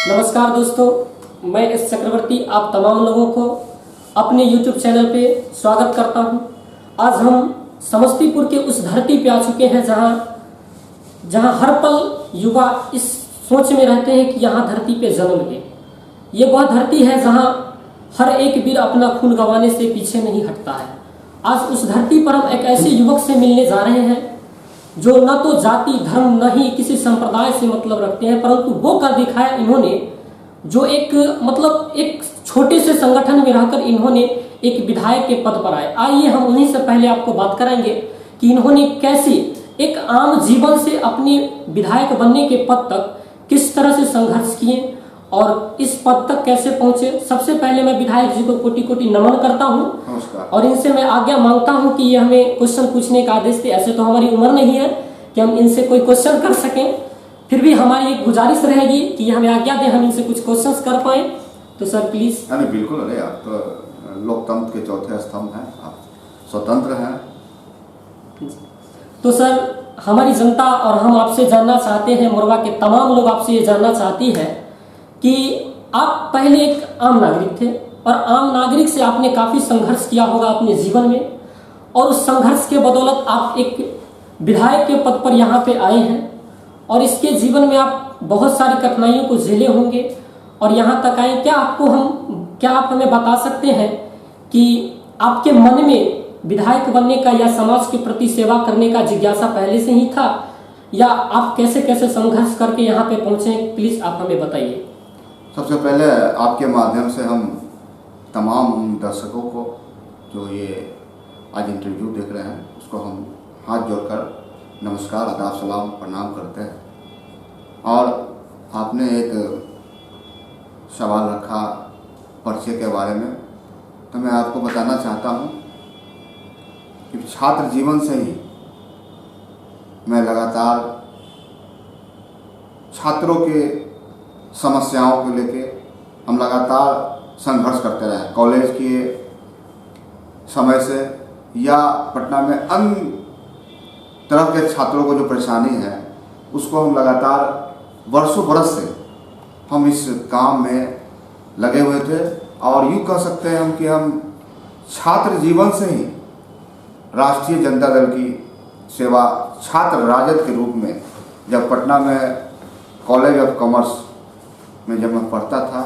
नमस्कार दोस्तों, मैं एस चक्रवर्ती आप तमाम लोगों को अपने YouTube चैनल पे स्वागत करता हूं। आज हम समस्तीपुर के उस धरती पे आ चुके हैं जहां हर पल युवा इस सोच में रहते हैं कि यहाँ धरती पे जन्म ले। ये वह धरती है जहां हर एक वीर अपना खून गंवाने से पीछे नहीं हटता है। आज उस धरती पर हम एक ऐसे युवक से मिलने जा रहे हैं जो न तो जाति धर्म न ही किसी संप्रदाय से मतलब रखते हैं, परंतु वो कर दिखाया इन्होंने जो एक छोटे से संगठन में रहकर इन्होंने एक विधायक के पद पर आए। आइए हम उन्हीं से पहले आपको बात कराएंगे कि इन्होंने कैसे एक आम जीवन से अपने विधायक बनने के पद तक किस तरह से संघर्ष किए और इस पद तक कैसे पहुंचे। सबसे पहले मैं विधायक जी को कोटि कोटि नमन करता हूं और इनसे मैं आज्ञा मांगता हूं कि ये हमें क्वेश्चन पूछने का आदेश दे। ऐसे तो हमारी उम्र नहीं है कि हम इनसे कोई क्वेश्चन कर सकें, फिर भी हमारी एक गुजारिश रहेगी कि हमें आज्ञा दें, हम इनसे कुछ क्वेश्चंस कर पाए। तो सर प्लीज। अरे बिल्कुल, अरे आप तो लोकतंत्र के चौथे स्तंभ हैं, आप स्वतंत्र हैं। तो सर हमारी जनता और हम आपसे जानना चाहते हैं, मोरवा के तमाम लोग आपसे ये जानना चाहती है कि आप पहले एक आम नागरिक थे और आम नागरिक से आपने काफी संघर्ष किया होगा अपने जीवन में, और उस संघर्ष के बदौलत आप एक विधायक के पद पर यहाँ पे आए हैं और इसके जीवन में आप बहुत सारी कठिनाइयों को झेले होंगे और यहाँ तक आए। क्या आप हमें बता सकते हैं कि आपके मन में विधायक बनने का या समाज के प्रति सेवा करने का जिज्ञासा पहले से ही था, या आप कैसे कैसे संघर्ष करके यहाँ पे पहुंचे? प्लीज आप हमें बताइए। सबसे पहले आपके माध्यम से हम तमाम दर्शकों को जो ये आज इंटरव्यू देख रहे हैं उसको हम हाथ जोड़कर नमस्कार, आदाब, सलाम, प्रणाम करते हैं। और आपने एक सवाल रखा परिचय के बारे में, तो मैं आपको बताना चाहता हूँ कि छात्र जीवन से ही मैं लगातार छात्रों के समस्याओं को लेके हम लगातार संघर्ष करते रहे। कॉलेज के समय से या पटना में अन्य तरह के छात्रों को जो परेशानी है उसको हम लगातार वर्षों बरस से हम इस काम में लगे हुए थे। और यूँ कह सकते हैं हम कि हम छात्र जीवन से ही राष्ट्रीय जनता दल की सेवा छात्र राजद के रूप में, जब पटना में कॉलेज ऑफ कॉमर्स में जब मैं पढ़ता था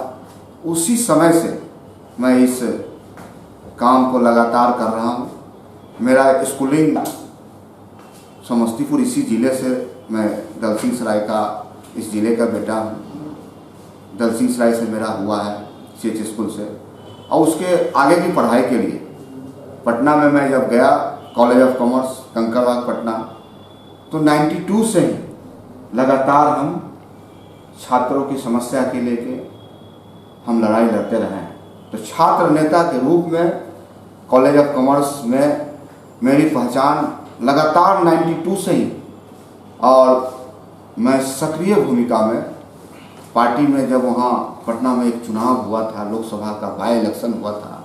उसी समय से मैं इस काम को लगातार कर रहा हूँ। मेरा स्कूलिंग समस्तीपुर इसी ज़िले से, मैं दलसिंह सराय का इस ज़िले का बेटा हूँ। दलसिंह सराय से मेरा हुआ है CH स्कूल से, और उसके आगे की पढ़ाई के लिए पटना में मैं जब गया college of commerce Kankarbagh Patna, तो 92 से ही लगातार हम छात्रों की समस्या के लेके हम लड़ाई लड़ते रहे हैं। तो छात्र नेता के रूप में कॉलेज ऑफ कॉमर्स में मेरी पहचान लगातार 92 से ही, और मैं सक्रिय भूमिका में पार्टी में, जब वहाँ पटना में एक चुनाव हुआ था, लोकसभा का बाई इलेक्शन हुआ था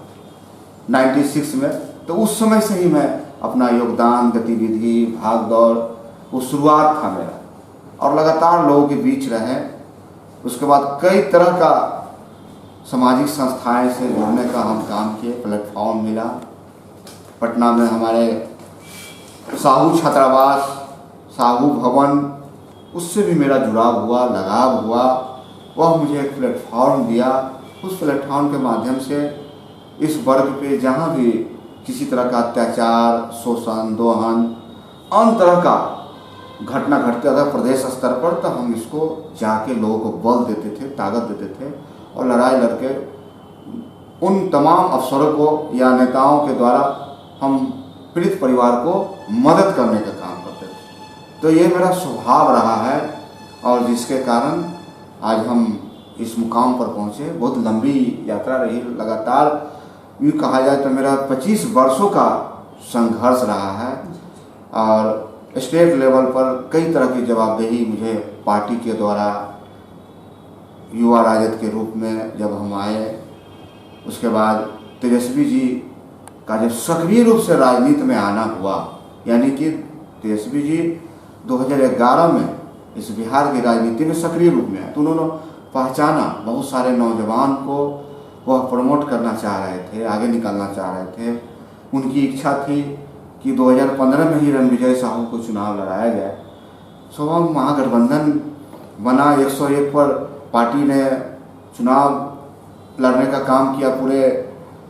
96 में, तो उस समय से ही मैं अपना योगदान, गतिविधि, भाग दौड़, वो शुरुआत था मेरा, और लगातार लोगों के बीच रहे। उसके बाद कई तरह का सामाजिक संस्थाएं से जुड़ने का हम काम किए, प्लेटफॉर्म मिला। पटना में हमारे साहू छात्रावास, साहू भवन, उससे भी मेरा जुड़ाव हुआ, लगाव हुआ। वह मुझे एक प्लेटफॉर्म दिया। उस प्लेटफॉर्म के माध्यम से इस वर्ग पे जहाँ भी किसी तरह का अत्याचार, शोषण, दोहन, अन्य तरह का घटना घटता था प्रदेश स्तर पर, तो हम इसको जाके लोगों को बल देते थे, ताकत देते थे, और लड़ाई लड़के उन तमाम अफसरों को या नेताओं के द्वारा हम पीड़ित परिवार को मदद करने का काम करते थे। तो ये मेरा स्वभाव रहा है, और जिसके कारण आज हम इस मुकाम पर पहुँचे। बहुत लंबी यात्रा रही, लगातार यूँ कहा जाए तो मेरा 25 वर्षों का संघर्ष रहा है, और स्टेट लेवल पर कई तरह की जवाबदेही मुझे पार्टी के द्वारा युवा राजद के रूप में जब हम आए, उसके बाद तेजस्वी जी का जब सक्रिय रूप से राजनीति में आना हुआ, यानी कि तेजस्वी जी 2011 में इस बिहार की राजनीति में सक्रिय रूप में आए, तो उन्होंने पहचाना, बहुत सारे नौजवान को वह प्रमोट करना चाह रहे थे, आगे निकालना चाह रहे थे। उनकी इच्छा थी कि 2015 में ही रणविजय साहू को चुनाव लड़ाया जाए। सो हम महागठबंधन बना, 101 पर पार्टी ने चुनाव लड़ने का काम किया पूरे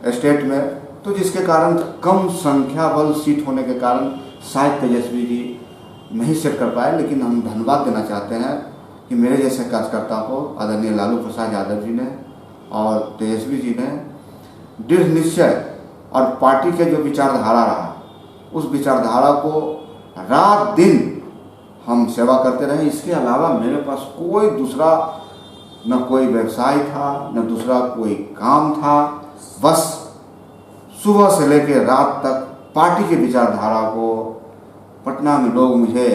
स्टेट में। तो जिसके कारण कम संख्या बल सीट होने के कारण शायद तेजस्वी जी नहीं सेट कर पाए। लेकिन हम धन्यवाद देना चाहते हैं कि मेरे जैसे कार्यकर्ता को आदरणीय लालू प्रसाद यादव जी ने और तेजस्वी जी ने दृढ़ निश्चय और पार्टी के जो विचारधारा रहा, उस विचारधारा को रात दिन हम सेवा करते रहे। इसके अलावा मेरे पास कोई दूसरा न कोई व्यवसाय था, न दूसरा कोई काम था। बस सुबह से लेकर रात तक पार्टी की विचारधारा को, पटना में लोग मुझे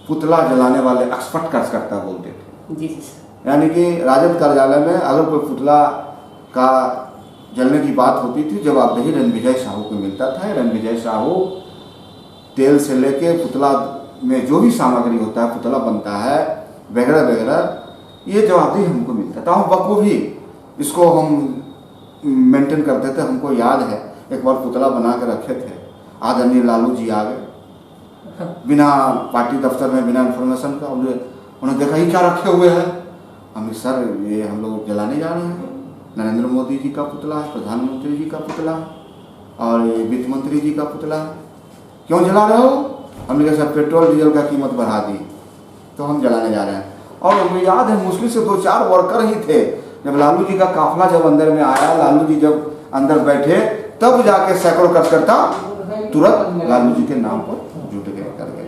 पुतला जलाने वाले एक्सपर्ट कार्यकर्ता बोलते थे। जी जी। यानी कि राजद कार्यालय में अगर कोई पुतला का जलने की बात होती थी, जवाबदेही रणविजय साहू को मिलता था। रणविजय साहू तेल से लेके पुतला में जो भी सामग्री होता है, पुतला बनता है वगैरह वगैरह, ये जवाबदेही हमको मिलता था। हम बखूबी इसको हम मेंटेन करते थे। हमको याद है एक बार पुतला बना के रखे थे, आदरणीय लालू जी आ गए बिना पार्टी दफ्तर में, बिना इन्फॉर्मेशन का। उन्होंने देखा ही क्या रखे हुए हैं। हम सर ये हम लोग जलाने जा रहे हैं, नरेंद्र मोदी जी का पुतला है, प्रधानमंत्री जी का पुतला है और ये वित्त मंत्री जी का पुतला है, क्यों जला रहे हो? हमने कहा सर पेट्रोल डीजल का कीमत बढ़ा दी तो हम जलाने जा रहे हैं। और मुझे याद है मुश्किल से 2-4 वर्कर ही थे। जब लालू जी का काफिला जब अंदर में आया, लालू जी जब अंदर बैठे, तब जाके सैकड़ों कार्यकर्ता तुरंत लालू जी के नाम पर जुट गए कर गए।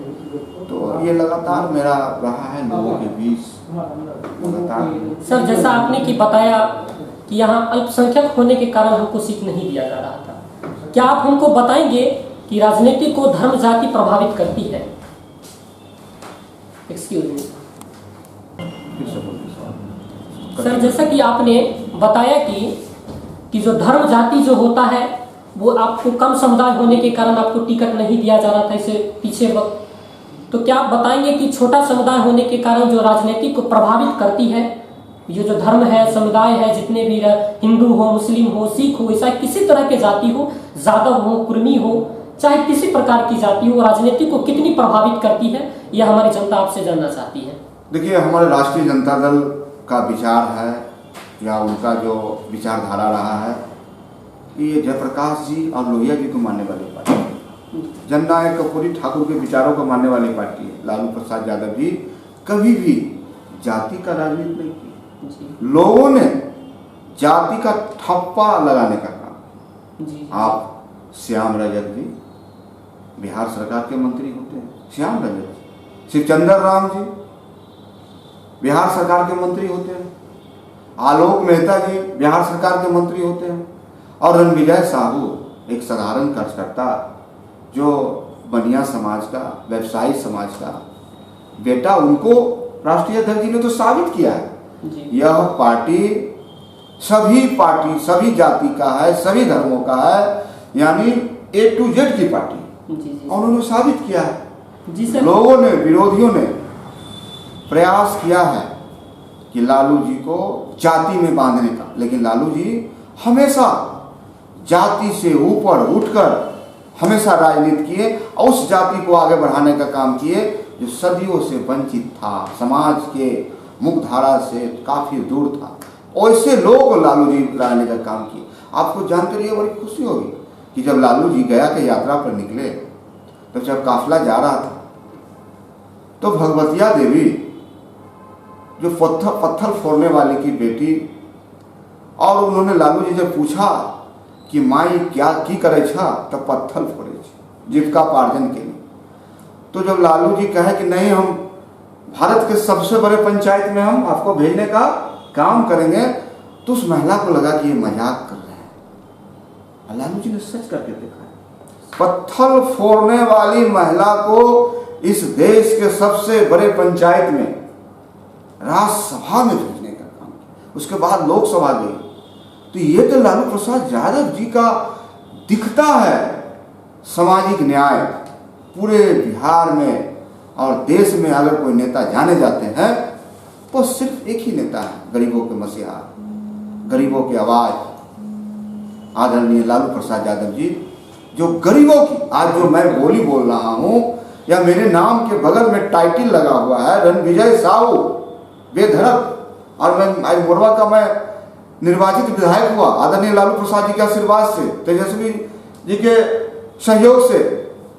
तो ये लगातार मेरा रहा है लोगों के बीच लगातार। सर जैसा आपने कि बताया कि यहाँ अल्पसंख्यक होने के कारण हमको सीट नहीं दिया जा रहा था, क्या आप हमको बताएंगे कि राजनीति को धर्म जाति प्रभावित करती है? एक्सक्यूज मी सर, जैसा कि आपने बताया कि जो धर्म जाति जो होता है वो आपको कम समुदाय होने के कारण आपको टिकट नहीं दिया जा रहा था इसे पीछे वक्त, तो क्या आप बताएंगे कि छोटा समुदाय होने के कारण जो राजनीति को प्रभावित करती है, ये जो धर्म है, समुदाय है, जितने भी हिंदू हो, मुस्लिम हो, सिख हो, ईसाई, किसी तरह के जाति हो, यादव हो, कुर्मी हो, चाहे किसी प्रकार की जाति हो, राजनीति को कितनी प्रभावित करती है, यह हमारी जनता आपसे जानना चाहती है। देखिए, हमारे राष्ट्रीय जनता दल का विचार है या उनका जो विचारधारा रहा है कि ये जयप्रकाश जी और लोहिया जी को मानने वाली पार्टी है, जननायक कर्पूरी ठाकुर के विचारों को मानने वाली पार्टी है। लालू प्रसाद यादव जी कभी भी जाति का राजनीति नहीं की। लोगों ने जाति का ठप्पा लगाने का काम। आप श्याम रजक जी बिहार सरकार के मंत्री होते हैं, श्याम रजक जी, शिवचंद्र राम जी बिहार सरकार के मंत्री होते हैं, आलोक मेहता जी बिहार सरकार के मंत्री होते हैं, और रणविजय साहू एक साधारण कार्यकर्ता जो बनिया समाज का, व्यवसायी समाज का बेटा, उनको राष्ट्रीय अध्यक्ष जी ने तो साबित किया है। यह पार्टी सभी जाति का है, सभी धर्मों का है, यानी A to Z की पार्टी। और उन्होंने साबित किया है। लोगों ने, विरोधियों ने प्रयास किया है कि लालू जी को जाति में बांधने का, लेकिन लालू जी हमेशा जाति से ऊपर उठकर हमेशा राजनीति किए और उस जाति को आगे बढ़ाने का काम किए जो सदियों से वंचित था, समाज के मुख्यधारा से काफी दूर था। ऐसे लोग लालू जी लाने का काम किए। आपको जानकर ये बड़ी खुशी होगी कि जब लालू जी गया के यात्रा पर निकले, तो जब काफिला जा रहा था तो भगवतिया देवी जो पत्थर फोड़ने वाले की बेटी, और उन्होंने लालू जी जब पूछा कि माई क्या की करे छा, तब पत्थर फोड़े जीविका पार्जन के लिए। तो जब लालू जी कहे कि नहीं, हम भारत के सबसे बड़े पंचायत में हम आपको भेजने का काम करेंगे, तो उस महिला को लगा कि ये मजाक कर रहे हैं। लालू जी ने सच करके देखा है, पत्थर फोड़ने वाली महिला को इस देश के सबसे बड़े पंचायत में राज्यसभा में भेजने का काम किया। उसके बाद लोकसभा गई। तो ये तो लालू प्रसाद यादव जी का दिखता है सामाजिक न्याय। पूरे बिहार में और देश में अगर कोई नेता जाने जाते हैं वो सिर्फ एक ही नेता है, गरीबों के मसीहा, गरीबों की आवाज, आदरणीय लालू प्रसाद यादव जी, जो गरीबों की आज जो मैं बोली बोल रहा हूँ, या मेरे नाम के बगल में टाइटल लगा हुआ है रणविजय साहू बेधड़क, और मैं आज मोरवा का मैं निर्वाचित विधायक हुआ आदरणीय लालू प्रसाद जी के आशीर्वाद से, तेजस्वी जी के सहयोग से,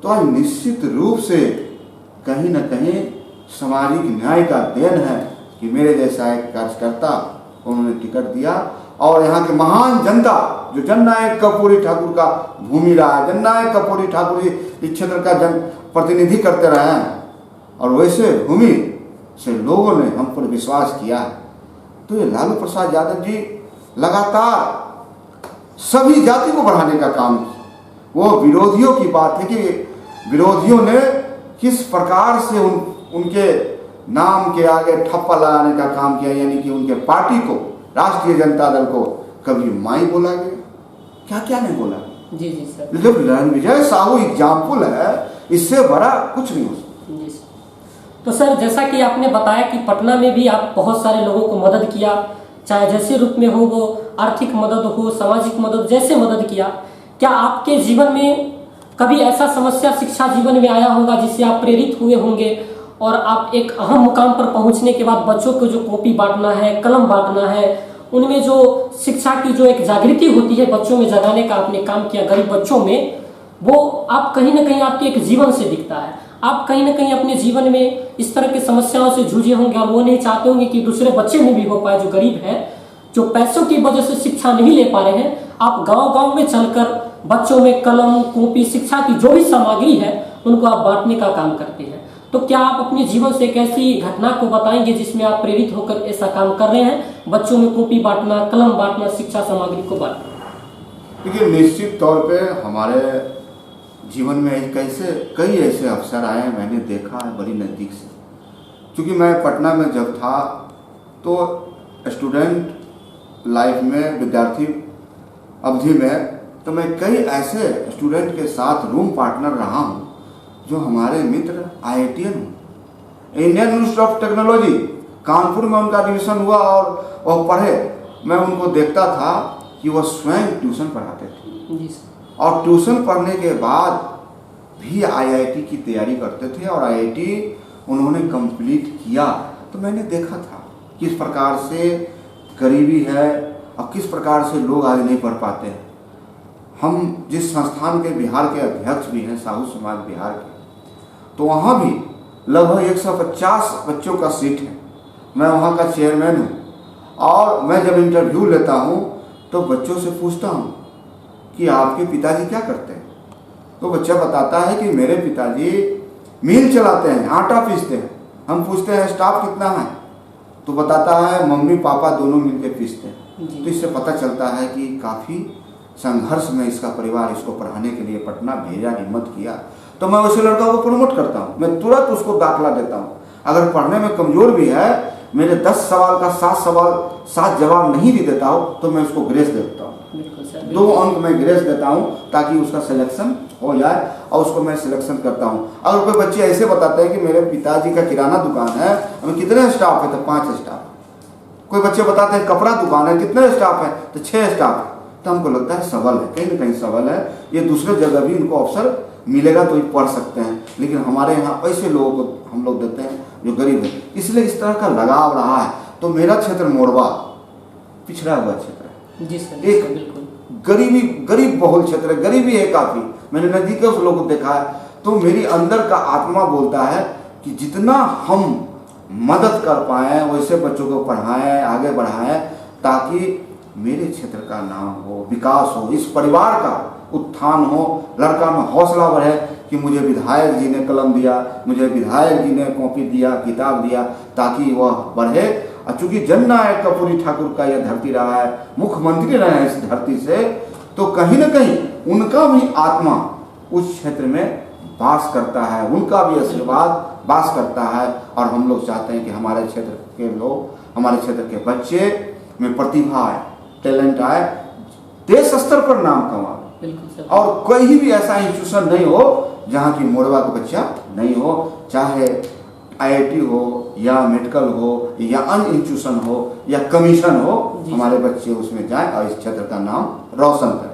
तो आज निश्चित रूप से कहीं न कहीं सामाजिक न्याय का देन है कि मेरे जैसा एक कार्यकर्ता उन्होंने टिकट दिया, और यहाँ के महान जनता जो जननायक कर्पूरी ठाकुर का भूमि रहा है, जननायक कर्पूरी ठाकुर इस क्षेत्र का जन प्रतिनिधि करते रहे हैं, और वैसे भूमि से लोगों ने हम पर विश्वास किया। तो ये लालू प्रसाद यादव जी लगातार सभी जाति को बढ़ाने का काम किया। वो विरोधियों की बात है कि विरोधियों ने किस प्रकार से उनके नाम के आगे ठप्पा लगाने का काम किया, यानी कि उनके पार्टी को, राष्ट्रीय जनता दल को कभी माई बोला गया, क्या क्या नहीं बोला। जी जी सर। जब रणविजय साहू एग्जाम्पल है, इससे बड़ा कुछ नहीं हो सकता। जी सर। तो सर जैसा कि आपने बताया कि पटना में भी आप बहुत सारे लोगों को मदद किया, चाहे जैसे रूप में हो, वो आर्थिक मदद हो, सामाजिक मदद, जैसे मदद किया, क्या आपके जीवन में कभी ऐसा समस्या शिक्षा जीवन में आया होगा जिससे आप प्रेरित हुए होंगे और आप एक अहम मुकाम पर पहुंचने के बाद बच्चों को जो कॉपी बांटना है, कलम बांटना है, उनमें जो शिक्षा की जो एक जागृति होती है बच्चों में जगाने का आपने काम किया गरीब बच्चों में, वो आप कहीं ना कहीं आपके एक जीवन से दिखता है। आप कहीं ना कहीं अपने जीवन में इस तरह की समस्याओं से जूझे होंगे और वो नहीं चाहते होंगे कि दूसरे बच्चे में भी हो पाए जो गरीब हैं, जो पैसों की वजह से शिक्षा नहीं ले पा रहे हैं। आप गांव-गांव में चलकर बच्चों में कलम, कॉपी, शिक्षा की जो भी सामग्री है उनको आप बांटने का काम करते हैं। तो क्या आप अपने जीवन से एक ऐसी घटना को बताएंगे जिसमें आप प्रेरित होकर ऐसा काम कर रहे हैं, बच्चों में कॉपी बांटना, कलम बांटना, शिक्षा सामग्री को बांटना? देखिए, निश्चित तौर पे हमारे जीवन में कई ऐसे अवसर आए हैं, मैंने देखा है बड़ी नज़दीक से। क्योंकि मैं पटना में जब था तो स्टूडेंट लाइफ में, विद्यार्थी अवधि में, तो मैं कई ऐसे स्टूडेंट के साथ रूम पार्टनर रहा हूँ जो हमारे मित्र IITian हूँ, Indian institute of technology Kanpur में उनका एडमिशन हुआ और वह पढ़े। मैं उनको देखता था कि वह स्वयं ट्यूशन पढ़ाते थे और ट्यूशन पढ़ने के बाद भी IIT की तैयारी करते थे और IIT उन्होंने कंप्लीट किया। तो मैंने देखा था किस प्रकार से गरीबी है और किस प्रकार से लोग आगे नहीं पढ़ पाते हैं। हम जिस संस्थान के बिहार के अध्यक्ष भी हैं, साहू समाज बिहार के, तो वहाँ भी लगभग 150 बच्चों का सीट है। मैं वहाँ का चेयरमैन हूँ और मैं जब इंटरव्यू लेता हूँ तो बच्चों से पूछता हूँ कि आपके पिताजी क्या करते हैं। तो बच्चा बताता है कि मेरे पिताजी मिल चलाते हैं, आटा पीसते हैं। हम पूछते हैं स्टाफ कितना है, तो बताता है मम्मी पापा दोनों मिलकर पीसते हैं। तो इससे पता चलता है कि काफ़ी संघर्ष में इसका परिवार इसको पढ़ाने के लिए पटना भेजा, हिम्मत किया। तो मैं उसी लड़का को प्रमोट करता हूँ, मैं तुरंत उसको दाखिला देता हूँ। अगर पढ़ने में कमज़ोर भी है, मेरे 10 सवाल का 7 जवाब नहीं भी देता हूँ तो मैं उसको ग्रेस देता हूँ, 2 अंक मैं ग्रेस देता हूँ ताकि उसका सिलेक्शन हो जाए और उसको मैं सिलेक्शन करता हूँ। अगर कोई बच्चे ऐसे बताते हैं कि मेरे पिताजी का किराना दुकान है, हमें कितने स्टाफ है, तो 5 स्टाफ। कोई बच्चे बताते हैं कपड़ा दुकान है, कितने स्टाफ है, तो 6 स्टाफ है। तो हमको लगता है सबल है, कहीं ना कहीं सबल है, ये दूसरे जगह भी इनको अवसर मिलेगा तो ये पढ़ सकते हैं। लेकिन हमारे यहाँ ऐसे लोगों को हम लोग देते हैं जो गरीब है, इसलिए इस तरह का लगाव रहा है। तो मेरा क्षेत्र मोरवा पिछड़ा हुआ क्षेत्र है, जी सर, एक बिल्कुल गरीब बहुल क्षेत्र है, गरीबी है काफ़ी। मैंने नज़दीक उस लोगों को देखा है, तो मेरी अंदर का आत्मा बोलता है कि जितना हम मदद कर पाएँ वैसे बच्चों को पढ़ाएँ, आगे बढ़ाएँ, ताकि मेरे क्षेत्र का नाम हो, विकास हो, इस परिवार का उत्थान हो, लड़का में हौसला बढ़े कि मुझे विधायक जी ने कलम दिया, मुझे विधायक जी ने कॉपी दिया, किताब दिया, ताकि वह बढ़े। और चूँकि जननायक कर्पूरी ठाकुर का यह धरती रहा है, मुख्यमंत्री रहे हैं इस धरती से, तो कहीं ना कहीं उनका भी आत्मा उस क्षेत्र में वास करता है, उनका भी आशीर्वाद वास करता है। और हम लोग चाहते हैं कि हमारे क्षेत्र के लोग, हमारे क्षेत्र के बच्चे में प्रतिभा आए, टैलेंट आए, देश स्तर पर नाम कमाए, और कोई भी ऐसा इंस्टीट्यूशन नहीं हो जहाँ की मोरवा का बच्चा नहीं हो, चाहे आईआईटी हो या मेडिकल हो या अन्य इंस्टीट्यूशन हो या कमीशन हो, हमारे बच्चे उसमें जाएं और इस क्षेत्र का नाम रोशन करें।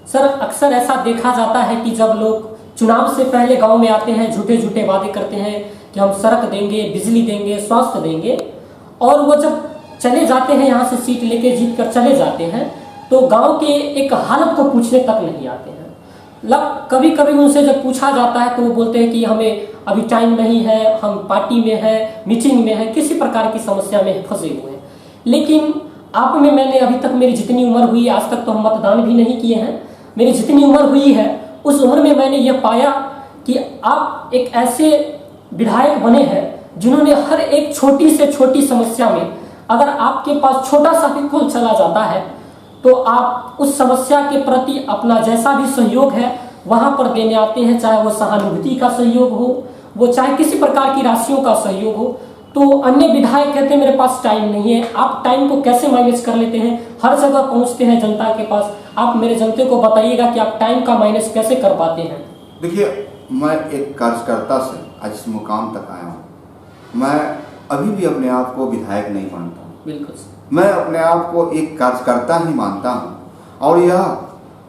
सर, अक्सर ऐसा देखा जाता है कि जब लोग चुनाव से पहले गांव में आते हैं, झूठे झूठे वादे करते हैं कि हम सड़क देंगे, बिजली देंगे, स्वास्थ्य देंगे, और वो जब चले जाते हैं यहाँ से सीट लेके जीत कर चले जाते हैं तो गांव के एक हालत को पूछने तक नहीं आते हैं। कभी कभी उनसे जब पूछा जाता है तो वो बोलते हैं कि हमें अभी टाइम नहीं है, हम पार्टी में है, मीटिंग में है, किसी प्रकार की समस्या में फंसे हुए हैं। लेकिन आप में मैंने अभी तक, मेरी जितनी उम्र हुई, आज तक तो हम मतदान भी नहीं किए हैं, मेरी जितनी उम्र हुई है उस उम्र में मैंने यह पाया कि आप एक ऐसे विधायक बने हैं जिन्होंने हर एक छोटी से छोटी समस्या में, अगर आपके पास छोटा सा भी कॉल चला जाता है तो आप उस समस्या के प्रति अपना जैसा भी सहयोग है वहां पर देने आते हैं, चाहे वो सहानुभूति का सहयोग हो, वो चाहे किसी प्रकार की राशियों का सहयोग हो। तो अन्य विधायक कहते हैं मेरे पास टाइम नहीं है। आप टाइम को कैसे मैनेज कर लेते हैं, हर जगह पहुंचते हैं जनता के पास, आप मेरे जनते को बताइएगा कि आप टाइम का मैनेज कैसे कर पाते हैं। देखिए, मैं एक कार्यकर्ता से आज इस मुकाम तक आया हूँ। मैं अभी भी अपने आप को विधायक नहीं मानता हूँ, बिल्कुल, मैं अपने आप को एक कार्यकर्ता ही मानता हूँ। और यह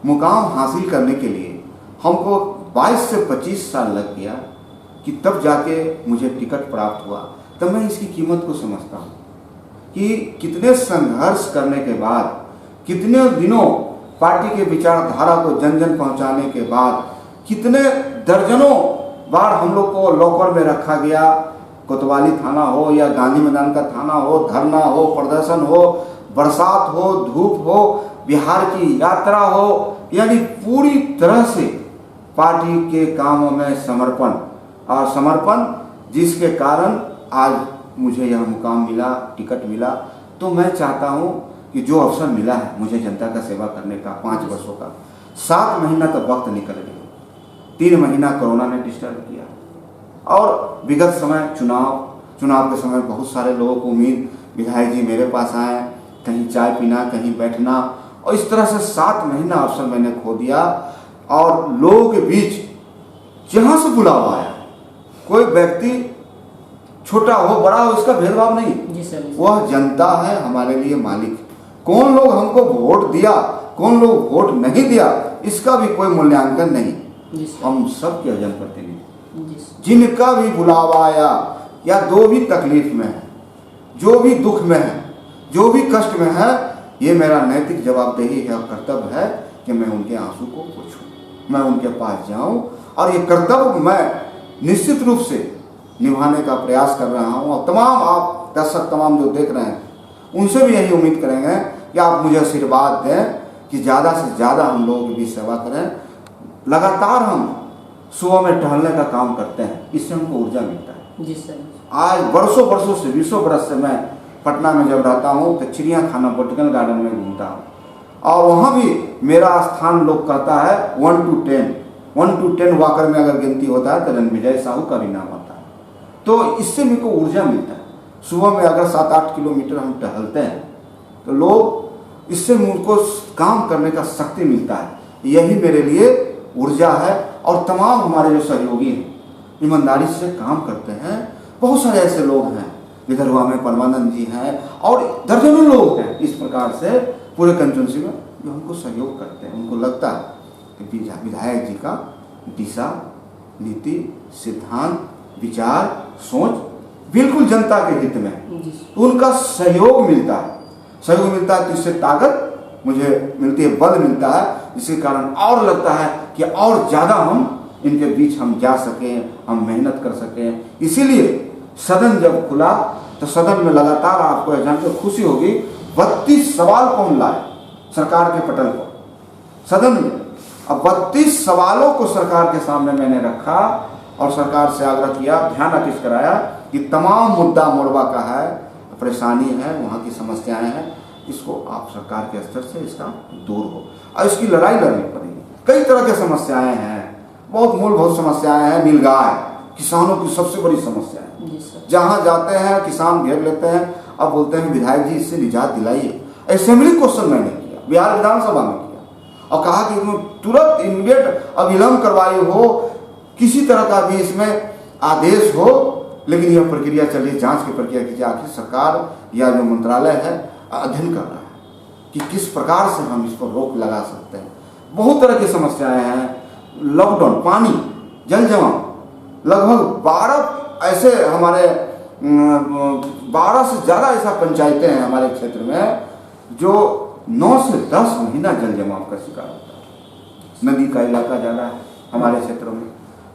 मुकाम हासिल करने के लिए हमको 22 से 25 साल लग गया कि तब जाके मुझे टिकट प्राप्त हुआ। तब मैं इसकी कीमत को समझता हूँ कि कितने संघर्ष करने के बाद, कितने दिनों पार्टी के विचारधारा को जन जन पहुँचाने के बाद, कितने दर्जनों बार हम लोग को लॉकर में रखा गया, कोतवाली थाना हो या गांधी मैदान का थाना हो, धरना हो, प्रदर्शन हो, बरसात हो, धूप हो, बिहार की यात्रा हो, यानी पूरी तरह से पार्टी के कामों में समर्पण, और समर्पण जिसके कारण आज मुझे यह मुकाम मिला, टिकट मिला। तो मैं चाहता हूँ कि जो अवसर मिला है मुझे जनता का सेवा करने का 5 वर्षों का, 7 महीना का वक्त निकल गया, 3 महीना कोरोना ने डिस्टर्ब किया, और विगत समय चुनाव के समय बहुत सारे लोगों को उम्मीद, विधायक जी मेरे पास आए, कहीं चाय पीना, कहीं बैठना, और इस तरह से 7 महीना अवसर मैंने खो दिया। और लोगों के बीच जहाँ से बुलावा आया, कोई व्यक्ति छोटा हो बड़ा हो इसका भेदभाव नहीं, वह जनता है हमारे लिए मालिक। कौन लोग हमको वोट दिया, कौन लोग वोट नहीं दिया, इसका भी कोई मूल्यांकन नहीं, हम सब के जनप्रतिनिधि, जिनका भी बुलावा आया या जो भी तकलीफ में है, जो भी दुख में है, जो भी कष्ट में है, ये मेरा नैतिक जवाबदेही है और कर्तव्य है कि मैं उनके आंसू को पोंछूं, मैं उनके पास जाऊं, और ये कर्तव्य मैं निश्चित रूप से निभाने का प्रयास कर रहा हूं। और तमाम आप दर्शक तमाम जो देख रहे हैं उनसे भी यही उम्मीद करेंगे कि आप मुझे आशीर्वाद दें कि ज़्यादा से ज़्यादा हम लोगों की भी सेवा करें। लगातार हम सुबह में टहलने का काम करते हैं, इससे हमको ऊर्जा मिलता है। जी सर। आज वर्षों से 20 बरस से मैं पटना में जब रहता हूँ तो चिड़ियाखाना बॉटनिकल गार्डन में घूमता हूँ, और वहाँ भी मेरा स्थान लोग कहता है 1 to 10 वाकर में अगर गिनती होता है तो रणविजय साहू का भी नाम आता है। तो इससे मेरे को ऊर्जा मिलता है। सुबह में अगर 7-8 किलोमीटर हम टहलते हैं तो लोग, इससे मुझको काम करने का शक्ति मिलता है। यही मेरे लिए ऊर्जा है। और तमाम हमारे जो सहयोगी हैं, ईमानदारी से काम करते हैं, बहुत सारे ऐसे लोग हैं, विदर्भा में परमानंद जी हैं और दर्जनों लोग हैं इस प्रकार से पूरे कंस्टिट्यूंसी में जो हमको सहयोग करते हैं। उनको लगता है कि विधायक जी का दिशा, नीति, सिद्धांत, विचार, सोच बिल्कुल जनता के हित में है, उनका सहयोग मिलता है। तो इससे ताकत मुझे मिलती है, बल मिलता है, जिसके कारण और लगता है कि और ज़्यादा हम इनके बीच हम जा सकें, हम मेहनत कर सकें। इसीलिए सदन जब खुला तो सदन में लगातार आपको जानकर खुशी होगी 32 सवाल कौन लाए सरकार के पटल पर सदन में। अब 32 सवालों को सरकार के सामने मैंने रखा और सरकार से आग्रह किया, ध्यान आकृष्ट कराया कि तमाम मुद्दा मोरबा का है, परेशानी है, वहाँ की समस्याएं हैं, इसको आप सरकार के स्तर से इसका दूर हो, और इसकी लड़ाई लड़नी पड़ेगी। कई तरह की समस्याएं हैं, बहुत मूलभूत समस्याएं हैं। नीलगाय किसानों की सबसे बड़ी समस्या है, जहाँ जाते हैं किसान घेर लेते हैं, अब बोलते हैं विधायक जी इससे निजात दिलाइए। असेंबली क्वेश्चन मैंने किया, बिहार विधानसभा में किया, और कहा कि तुरंत इमीडिएट अविलंब करवाई हो, किसी तरह का भी इसमें आदेश हो, लेकिन यह प्रक्रिया चल रही, जांच की प्रक्रिया कीजिए। आखिर सरकार या जो मंत्रालय है अध्ययन कर रहा है कि किस प्रकार से हम इस पर रोक लगा सकते हैं। बहुत तरह की समस्याएं हैं, लॉकडाउन, पानी, जल जमाव, लगभग 12 ऐसे हमारे 12 से ज़्यादा ऐसा पंचायतें हैं हमारे क्षेत्र में जो 9 से 10 महीना जल जमाव का शिकार होता है। नदी का इलाका ज़्यादा है हमारे क्षेत्रों में।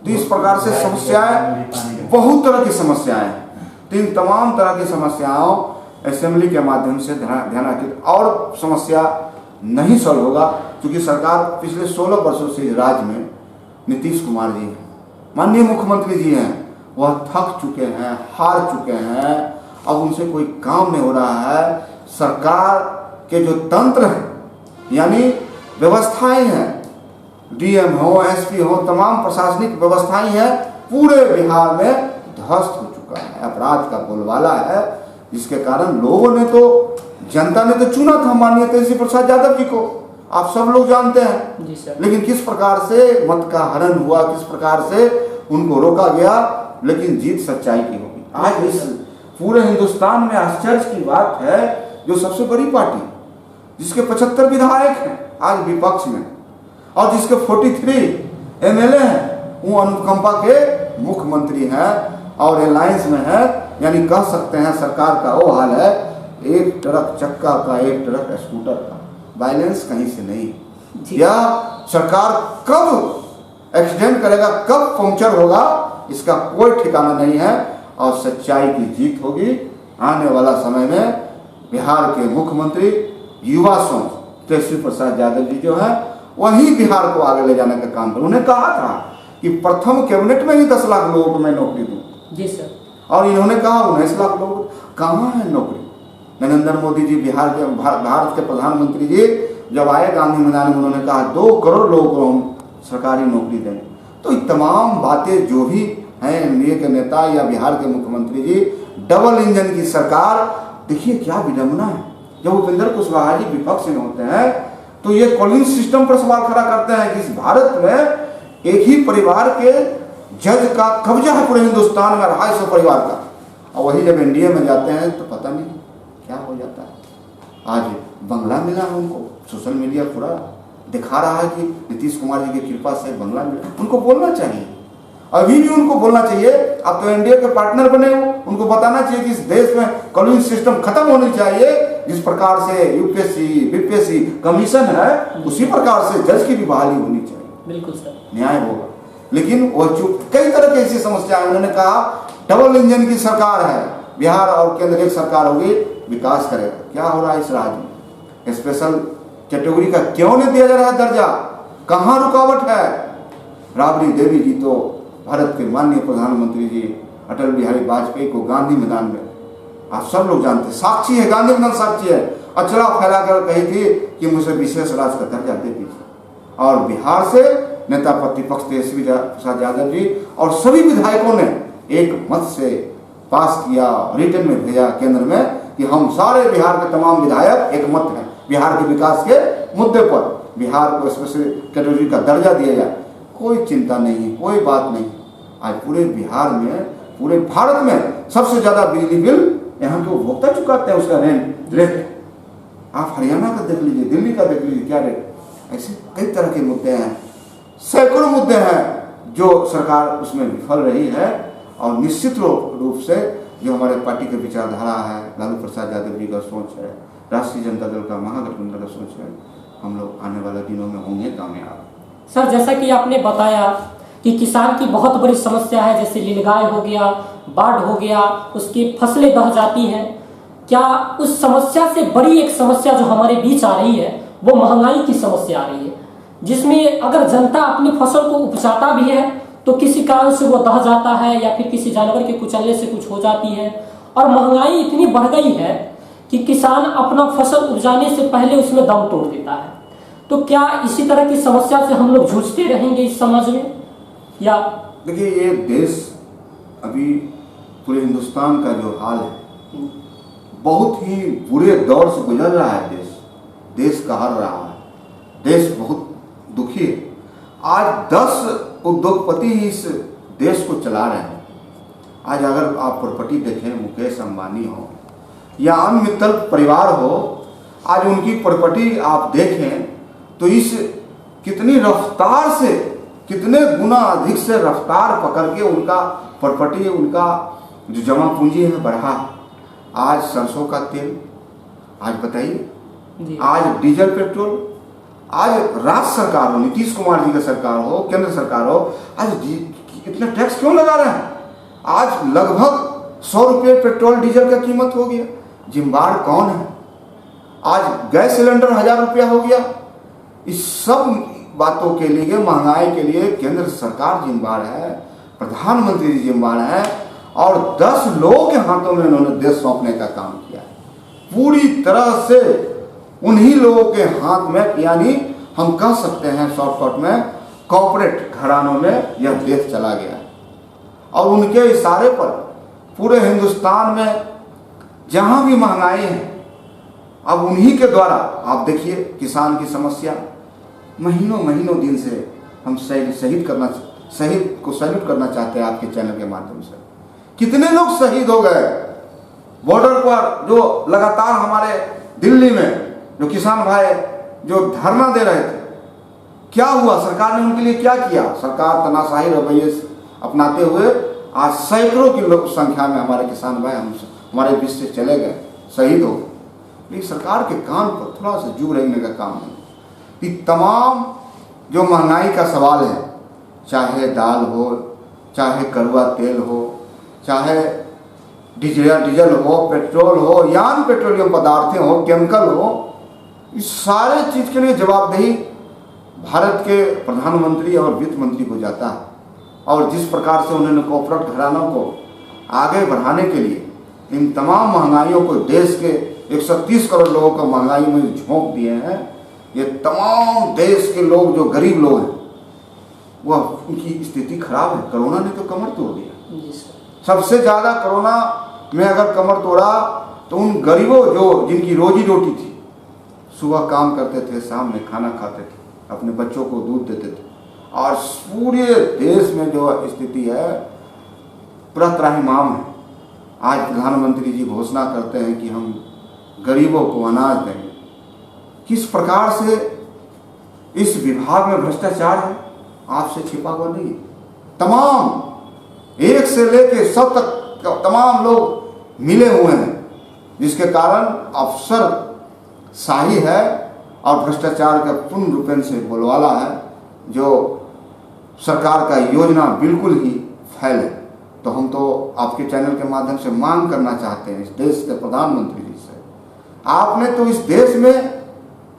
तो इस प्रकार से समस्याएं, बहुत तरह की समस्याएं हैं। तो इन तमाम तरह की समस्याओं असेंबली के माध्यम से ध्यानाकर्षित, और समस्या नहीं सॉल्व होगा क्योंकि सरकार पिछले 16 वर्षों से इस राज्य में नीतीश कुमार जी हैं, माननीय मुख्यमंत्री जी हैं, वह थक चुके हैं, हार चुके हैं। अब उनसे कोई काम नहीं हो रहा है। सरकार के जो तंत्र हैं यानी व्यवस्थाएं हैं, डीएम हो, एसपी हो, तमाम प्रशासनिक व्यवस्थाएं हैं, पूरे बिहार में ध्वस्त हो चुका है। अपराध का बोलबाला है, जिसके कारण लोगों ने तो, जनता ने तो चुना था माननीय तेजस्वी प्रसाद यादव जी को, आप सब लोग जानते हैं जी सर। लेकिन किस प्रकार से मत का हरण हुआ, किस प्रकार से उनको रोका गया, लेकिन जीत सच्चाई की होगी। आज इस पूरे हिंदुस्तान में आश्चर्य की बात है, जो सबसे बड़ी पार्टी जिसके 75 विधायक हैं आज विपक्ष में, और जिसके 43 एमएलए हैं, वो अनुकंपा के मुख्यमंत्री हैं और अलायंस में है। यानी कह सकते हैं सरकार का वो हाल है, एक ट्रक चक्का का, एक ट्रक स्कूटर का, बैलेंस कहीं से नहीं। या सरकार कब एक्सीडेंट करेगा, कब पंक्चर होगा, इसका कोई ठिकाना नहीं है, और सच्चाई की जीत होगी। आने वाला समय में बिहार के मुख्यमंत्री युवा सोच तेजस्वी प्रसाद यादव जी जो है, वही बिहार को आगे ले जाने का काम करें। उन्हें कहा था कि प्रथम कैबिनेट में ही 10 लाख लोगों को मैं नौकरी दूं। जी सर। और इन्होंने कहा 19 लाख लोग, कहाँ है नौकरी? नरेंद्र मोदी जी भारत के प्रधानमंत्री जी जब आए गांधी मैदान में, उन्होंने कहा 2 करोड़ लोगों को हम सरकारी नौकरी देंगे। तो ये तमाम बातें जो भी हैं एनडीए के नेता या बिहार के मुख्यमंत्री जी, डबल इंजन की सरकार, देखिए क्या विडंबना है। जब उपेंद्र कुशवाहा जी विपक्ष में होते हैं तो ये कॉलिंग सिस्टम पर सवाल खड़ा करते हैं कि इस भारत में एक ही परिवार के जज का कब्जा है पूरे हिंदुस्तान में, 250 परिवार का, और वही जब एनडीए में जाते हैं तो पता नहीं क्या हो जाता है। आज बंगला मिला है उनको, सोशल मीडिया पूरा दिखा रहा है कि नीतीश कुमार जी की कृपा से बंगला मिला। उनको बोलना चाहिए, अभी भी उनको बोलना चाहिए। अब तो एनडीए के पार्टनर बने हो, उनको बताना चाहिए कि इस देश में कॉलिंग सिस्टम खत्म होनी चाहिए। जिस प्रकार से यूपीएससी बीपीएससी कमीशन है, उसी प्रकार से जज की भी बहाली होनी चाहिए। बिल्कुल सर, न्याय होगा। लेकिन वह चुप, कई तरह की ऐसी समस्याएं, उन्होंने कहा डबल इंजन की सरकार है, बिहार और केंद्र एक सरकार होगी, विकास करेगा। क्या हो रहा है इस राज्य में? स्पेशल कैटेगरी का क्यों नहीं दिया जा रहा दर्जा? कहाँ रुकावट है? राबड़ी देवी जी तो भारत के माननीय प्रधानमंत्री जी अटल बिहारी वाजपेयी को गांधी मैदान में, आप सब लोग जानते हैं, साक्षी है, गांधी मैदान साक्षी है, अचला फैलाकर कही थी कि मुझे विशेष राज्य का दर्जा दे दीजिए। और बिहार से नेता प्रतिपक्ष तेजस्वी प्रसाद यादव जी और सभी विधायकों ने एक मत से पास किया, रिटर्न में भेजा केंद्र में कि हम सारे बिहार के तमाम विधायक एक मत हैं, बिहार के विकास के मुद्दे पर बिहार को स्पेशल कैटेगरी का दर्जा दिया जाए। कोई चिंता नहीं, कोई बात नहीं। आज पूरे बिहार में, पूरे भारत में सबसे ज्यादा बिजली बिल यहाँ के उपभोक्ता चुकाते हैं, उसका रेट आप हरियाणा का देख लीजिए, दिल्ली का देख लीजिए, क्या रेट। ऐसे कई तरह के मुद्दे हैं, सैकड़ों मुद्दे हैं जो सरकार उसमें विफल रही है। और निश्चित रूप से जो हमारे पार्टी की विचारधारा है, लालू प्रसाद यादव जी का सोच है, राष्ट्रीय जनता दल का, महागठबंधन का सोच है, हम लोग आने वाले दिनों में होंगे कामयाब। सर, जैसा कि आपने बताया कि किसान की बहुत बड़ी समस्या है, जैसे नीलगाय हो गया, बाढ़ हो गया, उसकी फसलें दह जाती हैं। क्या उस समस्या से बड़ी एक समस्या जो हमारे बीच आ रही है वो महंगाई की समस्या आ रही है, जिसमें अगर जनता अपनी फसल को उपजाता भी है तो किसी कारण से वो दह जाता है या फिर किसी जानवर के कुचलने से कुछ हो जाती है। और महंगाई इतनी बढ़ गई है कि किसान अपना फसल उपजाने से पहले उसमें दम तोड़ देता है। तो क्या इसी तरह की समस्या से हम लोग जूझते रहेंगे इस समाज में? या देखिए, ये देश अभी पूरे हिंदुस्तान का जो हाल है, बहुत ही बुरे दौर से गुजर रहा है। देश कहर रहा है, देश बहुत दुखी है। आज 10 उद्योगपति ही इस देश को चला रहे हैं। आज अगर आप प्रॉपर्टी देखें, मुकेश अंबानी हो या अन्य मित्तल परिवार हो, आज उनकी प्रॉपर्टी आप देखें तो इस कितनी रफ्तार से, कितने गुना अधिक से रफ्तार पकड़ के उनका प्रॉपर्टी, उनका जो जमा पूंजी है बढ़ा। आज सरसों का तेल, आज बताइए, आज डीजल पेट्रोल, आज राज्य सरकार हो, नीतीश कुमार जी का सरकार हो, केंद्र सरकार हो, आज इतना टैक्स क्यों लगा रहे हैं? आज लगभग 100 रुपये पेट्रोल डीजल का कीमत हो गया। जिम्मेदार कौन है? आज गैस सिलेंडर 1000 रुपया हो गया। इस सब बातों के लिए, महंगाई के लिए केंद्र सरकार जिम्मेदार है, प्रधानमंत्री जी जिम्मेदार है, और 10 लोगों के हाथों में उन्होंने देश सौंपने का काम किया है। पूरी तरह से उन्हीं लोगों के हाथ में, यानी हम कह सकते हैं शॉर्टकट में, कॉर्पोरेट घरानों में यह देश चला गया है। और उनके इशारे पर पूरे हिंदुस्तान में जहां भी महंगाई है, अब उन्हीं के द्वारा आप देखिए किसान की समस्या, महीनों महीनों दिन से हम शहीद को सैल्यूट करना चाहते हैं आपके चैनल के माध्यम से। कितने लोग शहीद हो गए बॉर्डर पर, जो लगातार हमारे दिल्ली में जो किसान भाई जो धरना दे रहे थे, क्या हुआ? सरकार ने उनके लिए क्या किया? सरकार तनाशाही रवैये अपनाते हुए आज सैकड़ों की लोग संख्या में हमारे किसान भाई हमारे बीच से चले गए, शहीद हो गए। लेकिन सरकार के कान पर थोड़ा सा जू रहने का काम नहीं। कि तमाम जो महंगाई का सवाल है, चाहे दाल हो, चाहे कड़वा तेल हो, चाहे डीजल हो, पेट्रोल हो, या अन्य पेट्रोलियम पदार्थें हो, केमिकल हो, इस सारे चीज़ के लिए जवाबदेही भारत के प्रधानमंत्री और वित्त मंत्री को जाता है। और जिस प्रकार से उन्होंने कॉर्पोरेट घरानों को आगे बढ़ाने के लिए इन तमाम महंगाइयों को, देश के 130 करोड़ लोगों को महंगाई में झोंक दिए हैं, ये तमाम देश के लोग जो गरीब लोग हैं, वह उनकी स्थिति खराब है। कोरोना ने तो कमर तोड़ दिया। सबसे ज़्यादा कोरोना में अगर कमर तोड़ा तो उन गरीबों जो जिनकी रोजी रोटी थी, सुबह काम करते थे, शाम में खाना खाते थे, अपने बच्चों को दूध देते थे, और पूरे देश में जो स्थिति है पूरा त्राहिमाम है। आज प्रधानमंत्री जी घोषणा करते हैं कि हम गरीबों को अनाज देंगे। किस प्रकार से इस विभाग में भ्रष्टाचार है, आपसे छिपा हुआ नहीं। तमाम 1 से लेकर 100 तक तमाम लोग मिले हुए हैं, जिसके कारण अफसर शाही है और भ्रष्टाचार का पूर्ण रूपेण से बोलबाला है, जो सरकार का योजना बिल्कुल ही फैल है। तो हम तो आपके चैनल के माध्यम से मांग करना चाहते हैं इस देश के प्रधानमंत्री जी से, आपने तो इस देश में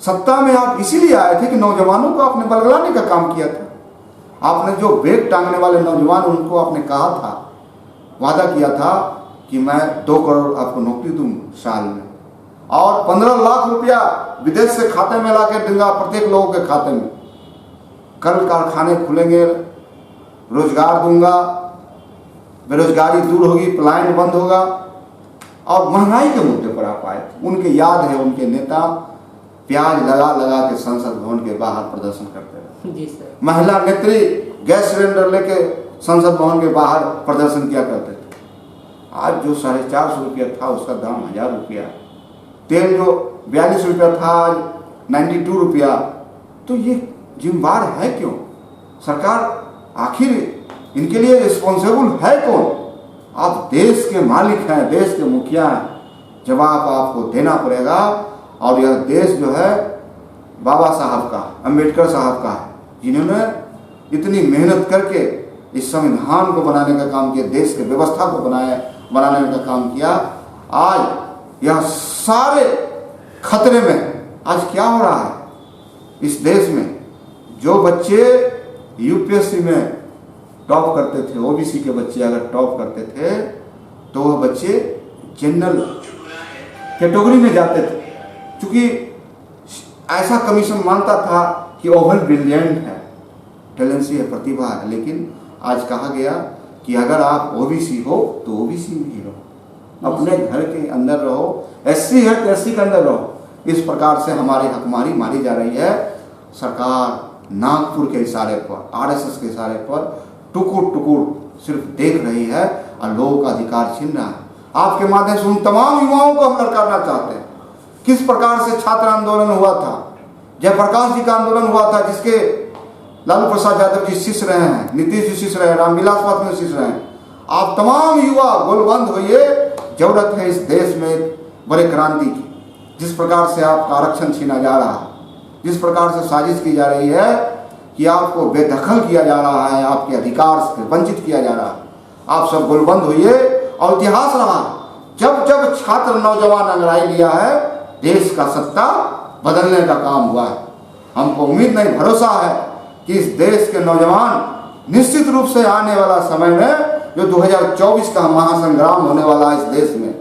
सत्ता में आप इसीलिए आए थे कि नौजवानों को आपने बलगलाने का काम किया था। आपने जो बैग टांगने वाले नौजवान, उनको आपने कहा था, वादा किया था कि मैं 2 करोड़ आपको नौकरी दूँ साल में, और 15 लाख रुपया विदेश से खाते में ला के दूंगा प्रत्येक लोगों के खाते में। कल कारखाने खुलेंगे, रोजगार दूंगा, बेरोजगारी दूर होगी, पलायन बंद होगा। और महंगाई के मुद्दे पर आप आए थे। उनके याद है, उनके नेता प्याज लगा लगा के संसद भवन के बाहर प्रदर्शन करते रहे। जी सर। महिला नेत्री गैस सिलेंडर लेके संसद भवन के बाहर प्रदर्शन किया करते थे। आज जो 450 रुपया था उसका दाम 1000 रुपया, तेल जो 42 रुपया था आज 92 रुपया। तो ये जिम्मेदार है क्यों? सरकार आखिर इनके लिए रिस्पॉन्सिबल है कौन? आप देश के मालिक हैं, देश के मुखिया हैं, जवाब आपको देना पड़ेगा। और यह देश जो है बाबा साहब का, अम्बेडकर साहब का है, जिन्होंने इतनी मेहनत करके इस संविधान को बनाने का काम किया, देश की व्यवस्था को बनाने का काम किया। आज यह सारे खतरे में आज क्या हो रहा है इस देश में? जो बच्चे यूपीएससी में टॉप करते थे, ओबीसी के बच्चे अगर टॉप करते थे तो वह बच्चे जनरल कैटेगरी में जाते थे, क्योंकि ऐसा कमीशन मानता था कि ओवर ब्रिलियंट है, टैलेंसी है, प्रतिभा है। लेकिन आज कहा गया कि अगर आप ओबीसी हो तो ओबीसी में ही रहो, अपने घर के अंदर रहो, एससी है तो एससी के अंदर रहो। इस प्रकार से हमारी हकमारी मारी जा रही है। सरकार नागपुर के इशारे पर, आरएसएस के इशारे पर टुकुर टुकुर सिर्फ देख रही है और लोगों का अधिकार छीन रहा है। आपके माध्यम से उन तमाम युवाओं को हम ललकारना चाहते हैं। किस प्रकार से छात्र आंदोलन हुआ था, जयप्रकाश जी का आंदोलन हुआ था, जिसके लालू प्रसाद यादव जी शिष्य रहे हैं, नीतीश जी शिष्य रहे हैं, रामविलास पासवान शिष्य रहे हैं। आप तमाम युवा गोलबंद होइए, जरूरत है इस देश में बड़े क्रांति की। जिस प्रकार से आपका आरक्षण छीना जा रहा है, जिस प्रकार से साजिश की जा रही है कि आपको बेदखल किया जा रहा है, आपके अधिकार से वंचित किया जा रहा है, आप सब गोलबंद होइए। और इतिहास रहा, जब जब छात्र नौजवान अंगड़ाई लिया है, देश का सत्ता बदलने का काम हुआ है। हमको उम्मीद नहीं, भरोसा है कि इस देश के नौजवान निश्चित रूप से आने वाला समय में जो 2024 का महासंग्राम होने वाला है इस देश में,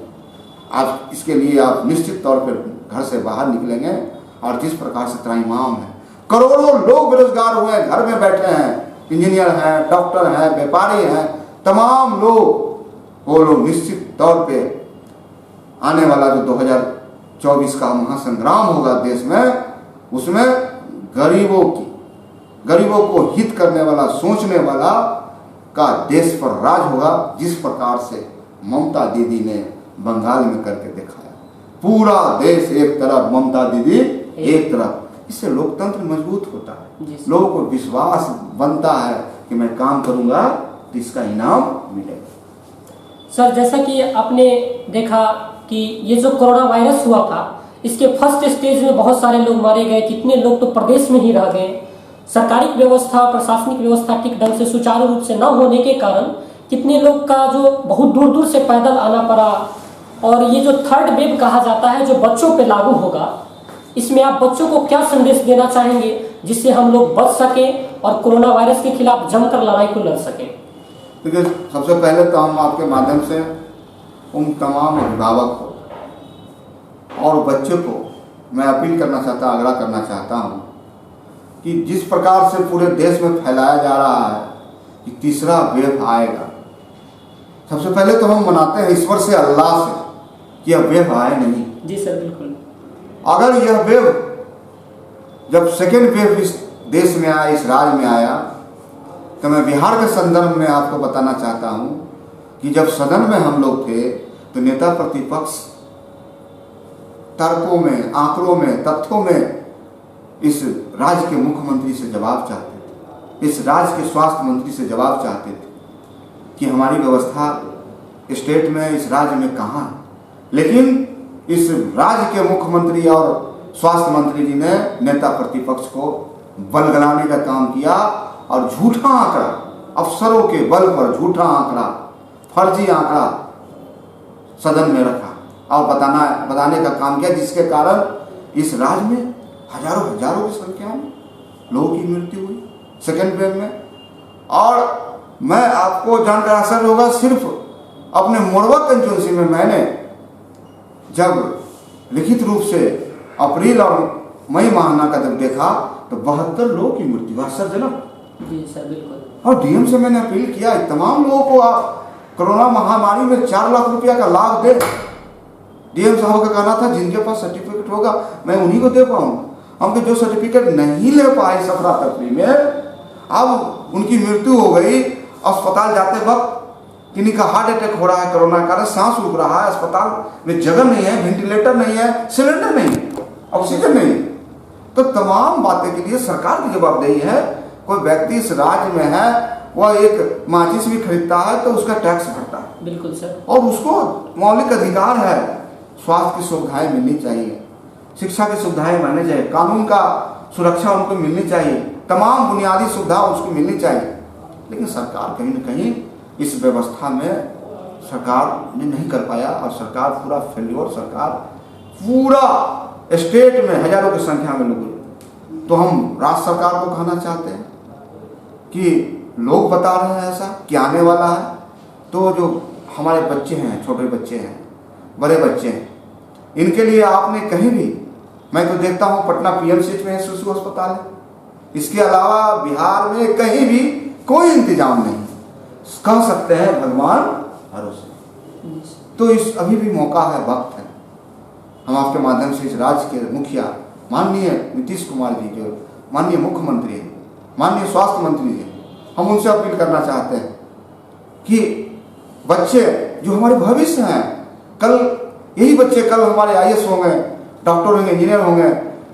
आप इसके लिए आप निश्चित तौर पर घर से बाहर निकलेंगे। और जिस प्रकार से त्राहिमाम है, करोड़ों लोग बेरोजगार हुए हैं, घर में बैठे हैं, इंजीनियर हैं, डॉक्टर हैं, व्यापारी हैं, तमाम लोग, वो लोग निश्चित तौर पे आने वाला जो 2024 का महासंग्राम होगा देश में, उसमें गरीबों को हित करने वाला, सोचने वाला का देश पर राज होगा। जिस प्रकार से ममता दीदी ने बंगाल में करके दिखाया, पूरा देश एक तरफ, ममता दीदी एक तरफ, इससे लोकतंत्र मजबूत होता है। लोगों को विश्वास बनता है कि मैं काम करूंगा तो इसका इनाम मिलेगा। सर, जैसा कि आपने देखा कि ये जो कोरोना वायरस हुआ था, इसके फर्स्ट स्टेज में बहुत सारे लोग मारे गए, कितने लोग तो प्रदेश में ही रह गए। सरकारी व्यवस्था, प्रशासनिक व्यवस्था ठीक ढंग से सुचारू रूप से न होने के कारण कितने लोग का जो बहुत दूर दूर से पैदल आना पड़ा। और ये जो थर्ड वेव कहा जाता है, जो बच्चों पे लागू होगा, इसमें आप बच्चों को क्या संदेश देना चाहेंगे जिससे हम लोग बच सके और कोरोना वायरस के खिलाफ जमकर लड़ाई को लड़ सके? देखिए, सबसे पहले तो हम आपके माध्यम से उन तमाम अभिभावक को और बच्चों को मैं अपील करना चाहता, आग्रह करना चाहता हूँ कि जिस प्रकार से पूरे देश में फैलाया जा रहा है कि तीसरा वेव आएगा, सबसे पहले तो हम मनाते हैं ईश्वर से, अल्लाह से, कि यह वेव आए नहीं। जी सर, बिल्कुल। अगर यह वेव, जब सेकेंड वेव इस देश में आया, इस राज्य में आया, तो मैं बिहार के संदर्भ में आपको बताना चाहता हूं कि जब सदन में हम लोग थे तो नेता प्रतिपक्ष तर्कों में, आंकड़ों में, तथ्यों में इस राज्य के मुख्यमंत्री से जवाब चाहते थे, इस राज्य के स्वास्थ्य मंत्री से जवाब चाहते थे कि हमारी व्यवस्था स्टेट में, इस राज्य में कहाँ है। लेकिन इस राज्य के मुख्यमंत्री और स्वास्थ्य मंत्री जी ने नेता प्रतिपक्ष को बलगलाने का काम किया और झूठा आंकड़ा, अफसरों के बल पर झूठा आंकड़ा, फर्जी आंकड़ा सदन में रखा और बताने का काम किया, जिसके कारण इस राज्य में हजारों की संख्या में लोगों की मृत्यु हुई सेकेंड वेव में। और मैं आपको जानकर आश्चर्य होगा, सिर्फ अपने मोरवा कंस्टिट्यूंसी में मैंने जब लिखित रूप से अप्रैल और मई महीना का जब देखा तो 72 लोगों की मृत्यु, आश्चर्यजनक। जी सर, बिल्कुल। और डीएम से मैंने अपील किया, तमाम लोगों को आप कोरोना महामारी में 4 लाख रुपया का लाभ दे। डीएम साहब का कहना था जिनके पास सर्टिफिकेट होगा मैं उन्हीं को दे पाऊंगा। हमको जो सर्टिफिकेट नहीं ले पाए सफरा तफरी में, अब उनकी मृत्यु हो गई। अस्पताल जाते वक्त किन्हीं का हार्ट अटैक हो रहा है, कोरोना के कारण सांस रुक रहा है, अस्पताल में जगह नहीं है, वेंटिलेटर नहीं है, सिलेंडर नहीं है, ऑक्सीजन नहीं। तो तमाम बातें के लिए सरकार की जवाबदेही है। कोई व्यक्ति इस राज्य में है, वह एक माचिस भी खरीदता है तो उसका टैक्स भरता है। बिल्कुल सर। और उसको मौलिक अधिकार है, स्वास्थ्य की सुविधाएं मिलनी चाहिए, शिक्षा की सुविधाएं मिलनी चाहिए, कानून का सुरक्षा उनको मिलनी चाहिए, तमाम बुनियादी सुविधा उसको मिलनी चाहिए। लेकिन सरकार कहीं न कहीं इस व्यवस्था में सरकार ने नहीं कर पाया और सरकार पूरा फेल्योर, सरकार पूरा स्टेट में हजारों की संख्या में लोग। तो हम राज्य सरकार को कहना चाहते हैं कि लोग बता रहे हैं ऐसा कि आने वाला है, तो जो हमारे बच्चे हैं, छोटे बच्चे हैं, बड़े बच्चे हैं, इनके लिए आपने कहीं भी, मैं तो देखता हूँ पटना पीएमसीएच में शिशु अस्पताल है, इसके अलावा बिहार में कहीं भी कोई इंतजाम नहीं। कह सकते हैं भगवान भरोसे। तो इस अभी भी मौका है, वक्त है। हम आपके माध्यम से इस राज्य के मुखिया माननीय नीतीश कुमार जी, जो माननीय मुख्यमंत्री हैं, माननीय स्वास्थ्य मंत्री जी, हम उनसे अपील करना चाहते हैं कि बच्चे जो हमारे भविष्य हैं, कल यही बच्चे कल हमारे IAS होंगे, डॉक्टर होंगे, इंजीनियर होंगे,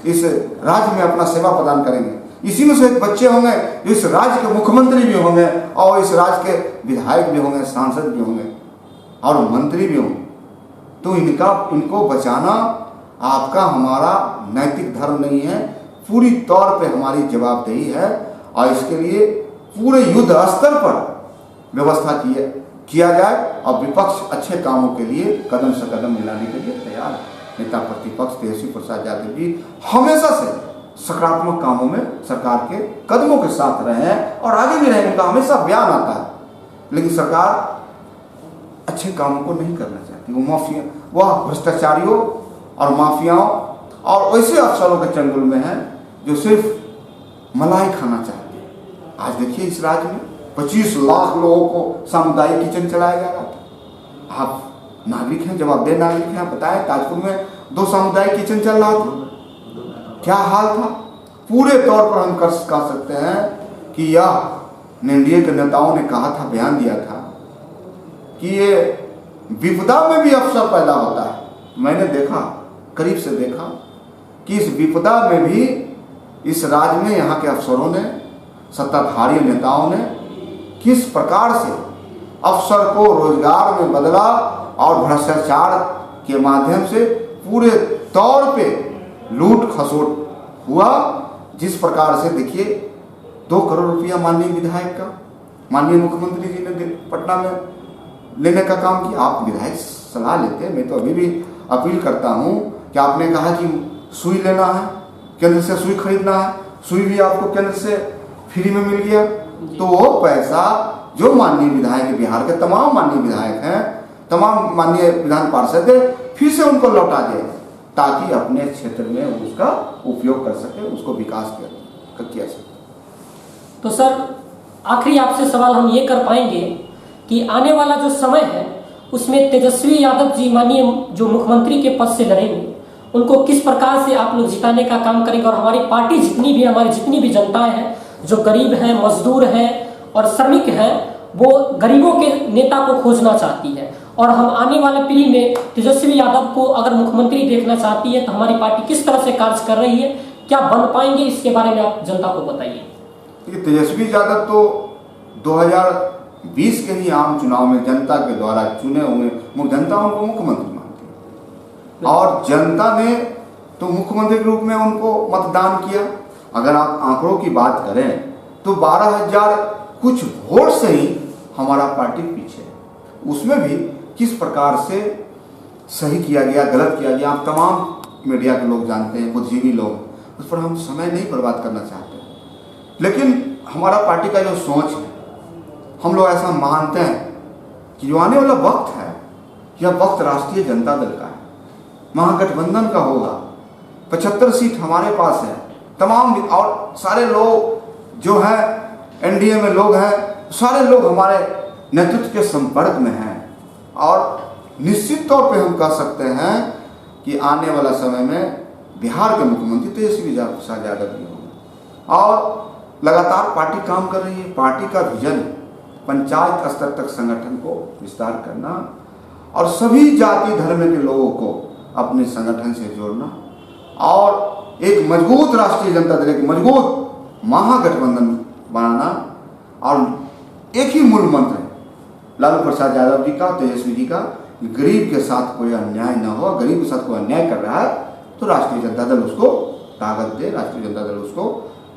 इस राज्य में अपना सेवा प्रदान करेंगे। इसी में से बच्चे होंगे जो इस राज्य के मुख्यमंत्री भी होंगे और इस राज्य के विधायक भी होंगे, सांसद भी होंगे और मंत्री भी होंगे। तो इनको बचाना आपका हमारा नैतिक धर्म नहीं है, पूरी तौर पे हमारी जवाबदेही है और इसके लिए पूरे युद्ध स्तर पर व्यवस्था किया जाए और विपक्ष अच्छे कामों के लिए कदम से कदम मिलाने के लिए तैयार है। नेता प्रतिपक्ष तेजस्वी प्रसाद यादव जी हमेशा से सकारात्मक कामों में सरकार के कदमों के साथ रहे हैं और आगे भी रहेंगे, का हमेशा बयान आता है। लेकिन सरकार अच्छे कामों को नहीं करना चाहती, वह भ्रष्टाचारियों और माफियाओं और ऐसे अफसरों के चंगुल में है जो सिर्फ मलाई खाना चाहते हैं। आज देखिए इस राज्य में 25 लाख लोगों को सामुदायिक किचन चलाया जा रहा था। आप नागरिक हैं, जवाबदेह नागरिक हैं, आप बताएं ताजपुर में 2 सामुदायिक किचन चल रहा था, क्या हाल था। पूरे तौर पर हम कह सकते हैं कि यह एनडीए के नेताओं ने कहा था, बयान दिया था कि ये विपदा में भी अवसर पैदा होता है। मैंने देखा, करीब से देखा कि इस विपदा में भी इस राज्य में यहाँ के अफसरों ने, सत्ताधारी नेताओं ने किस प्रकार से अफसर को रोजगार में बदला और भ्रष्टाचार के माध्यम से पूरे तौर पे लूट खसोट हुआ। जिस प्रकार से देखिए 2 करोड़ रुपया माननीय विधायक का माननीय मुख्यमंत्री जी ने पटना में लेने का काम किया। आप विधायक सलाह लेते हैं, मैं तो अभी भी अपील करता हूं कि आपने कहा कि सुई लेना है, केंद्र से सुई खरीदना है, सुई भी आपको केंद्र से फ्री में मिल गया। तो वो पैसा जो माननीय विधायक, बिहार के तमाम माननीय विधायक हैं, तमाम माननीय विधान पार्षद फिर से उनको लौटा दें ताकि अपने क्षेत्र में उसका उपयोग कर सके, उसको विकास किया सके। तो सर आखिरी आपसे सवाल हम ये कर पाएंगे कि आने वाला जो समय है उसमें तेजस्वी यादव जी माननीय जो मुख्यमंत्री के पद से लड़ेंगे, उनको किस प्रकार से आप लोग जिताने का काम करेंगे और हमारी पार्टी जितनी भी, हमारी जितनी भी जनताएं हैं जो गरीब हैं, मजदूर हैं और श्रमिक हैं, वो गरीबों के नेता को खोजना चाहती है और हम आने वाले पीढ़ी में तेजस्वी यादव को अगर मुख्यमंत्री देखना चाहती है तो हमारी पार्टी किस तरह से कार्य कर रही है, क्या बन पाएंगे, इसके बारे में आप जनता को बताइए। तेजस्वी यादव तो 2020 के ही आम चुनाव में जनता के द्वारा चुने हुए, जनता उनको मुख्यमंत्री मानती है और जनता ने तो मुख्यमंत्री के रूप में उनको मतदान किया। अगर आप आंकड़ों की बात करें तो 12,000 कुछ वोट से ही हमारा पार्टी पीछे है। उसमें भी किस प्रकार से सही किया गया, गलत किया गया, आप तमाम मीडिया के लोग जानते हैं, बुद्धिजीवी लोग, उस पर हम समय नहीं बर्बाद करना चाहते। लेकिन हमारा पार्टी का जो सोच है, हम लोग ऐसा मानते हैं कि जो आने वाला वक्त है, यह वक्त राष्ट्रीय जनता दल का है, महागठबंधन का होगा। 75 सीट हमारे पास है, तमाम और सारे लोग जो है एनडीए में लोग हैं, सारे लोग हमारे नेतृत्व के संपर्क में हैं और निश्चित तौर पे हम कह सकते हैं कि आने वाला समय में बिहार के मुख्यमंत्री तेजस्वी प्रसाद यादव जी होंगे और लगातार पार्टी काम कर रही है। पार्टी का विजन पंचायत स्तर तक संगठन को विस्तार करना और सभी जाति धर्म के लोगों को अपने संगठन से जोड़ना और एक मजबूत राष्ट्रीय जनता दल, एक मजबूत महागठबंधन बनाना। और एक ही मूल मंत्र है लालू प्रसाद यादव जी का, तेजस्वी जी का, गरीब के साथ कोई अन्याय न हो। गरीब के साथ कोई अन्याय कर रहा है तो राष्ट्रीय जनता दल उसको ताकत दे, राष्ट्रीय जनता दल उसको